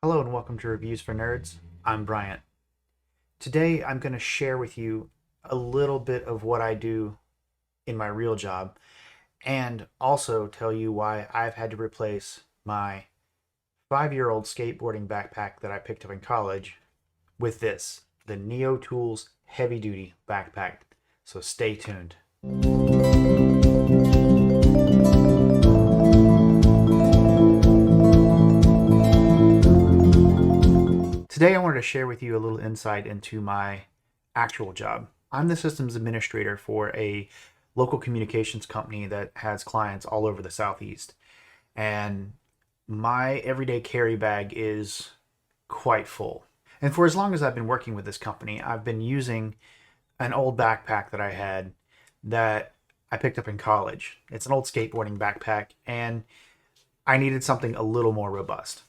Hello and welcome to Reviews for Nerds. I'm Bryant. Today I'm going to share with you a little bit of what I do in my real job and also tell you why I've had to replace my 5-year-old skateboarding backpack that I picked up in college with this, the NeoTools Heavy Duty Backpack. So stay tuned. Today I wanted to share with you a little insight into my actual job. I'm the systems administrator for a local communications company that has clients all over the Southeast. And my everyday carry bag is quite full. And for as long as I've been working with this company, I've been using an old backpack that I had that I picked up in college. It's an old skateboarding backpack, and I needed something a little more robust.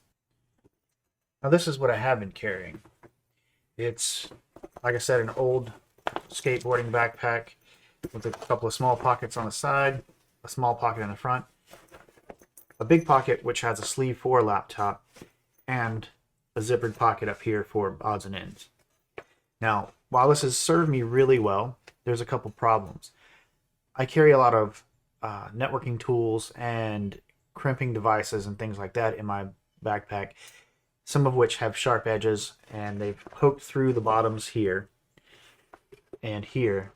Now, this is what I have been carrying. It's, like I said, an old skateboarding backpack with a couple of small pockets on the side, a small pocket in the front, a big pocket which has a sleeve for a laptop, and a zippered pocket up here for odds and ends. Now, while this has served me really well, there's a couple problems. I carry a lot of networking tools and crimping devices and things like that in my backpack, some of which have sharp edges, and they've poked through the bottoms here and here,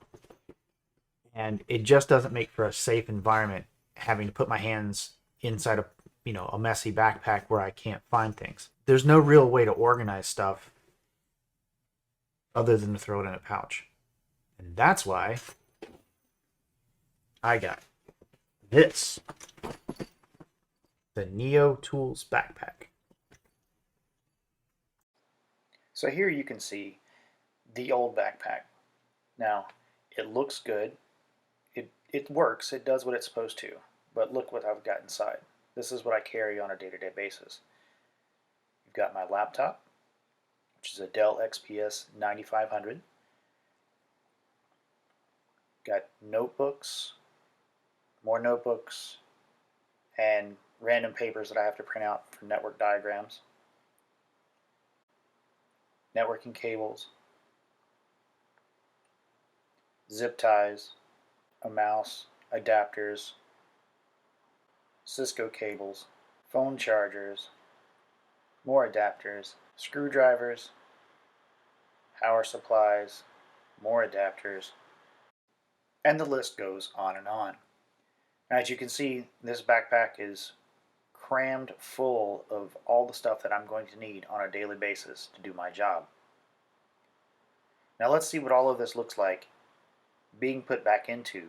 and it just doesn't make for a safe environment having to put my hands inside a messy backpack where I can't find things. There's no real way to organize stuff other than to throw it in a pouch. And that's why I got this, the NeoTools Backpack. So here you can see the old backpack. Now, it looks good. It works. It does what it's supposed to. But look what I've got inside. This is what I carry on a day-to-day basis. You've got my laptop, which is a Dell XPS 9500. Got notebooks, more notebooks, and random papers that I have to print out for network diagrams. Networking cables, zip ties, a mouse, adapters, Cisco cables, phone chargers, more adapters, screwdrivers, power supplies, more adapters, and the list goes on and on. As you can see, this backpack is crammed full of all the stuff that I'm going to need on a daily basis to do my job. Now let's see what all of this looks like being put back into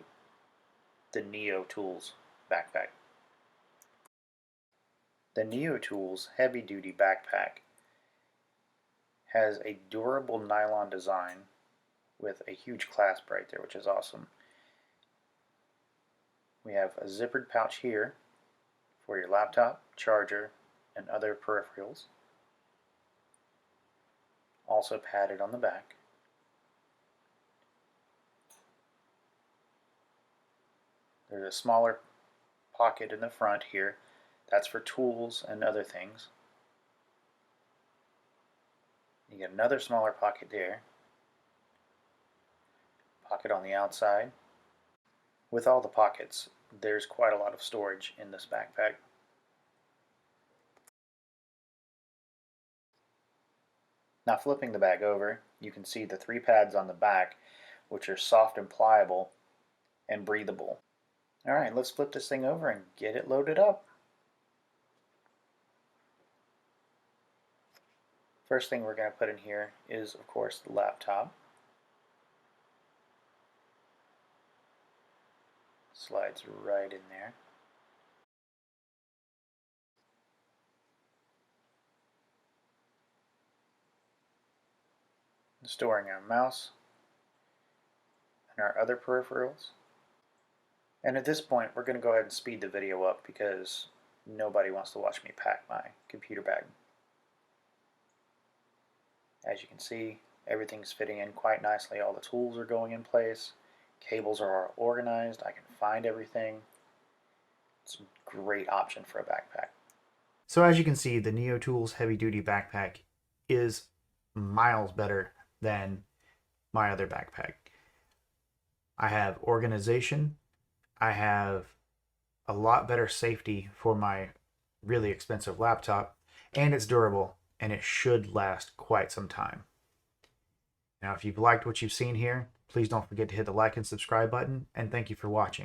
the NeoTools Backpack. The NeoTools Heavy Duty Backpack has a durable nylon design with a huge clasp right there, which is awesome. We have a zippered pouch here for your laptop, charger, and other peripherals. Also padded on the back. There's a smaller pocket in the front here. That's for tools and other things. You get another smaller pocket there. Pocket on the outside. With all the pockets, there's quite a lot of storage in this backpack. Now flipping the bag over, you can see the 3 pads on the back, which are soft and pliable and breathable. Alright, let's flip this thing over and get it loaded up. First thing we're going to put in here is, of course, the laptop. Slides right in there. Storing our mouse and our other peripherals. And at this point, we're going to go ahead and speed the video up because nobody wants to watch me pack my computer bag. As you can see, everything's fitting in quite nicely. All the tools are going in place. Cables are all organized. I can find everything. It's a great option for a backpack. So as you can see, the NeoTools Heavy Duty Backpack is miles better than my other backpack. I have organization. I have a lot better safety for my really expensive laptop, and it's durable, and it should last quite some time. Now, if you've liked what you've seen here, please don't forget to hit the like and subscribe button, and thank you for watching.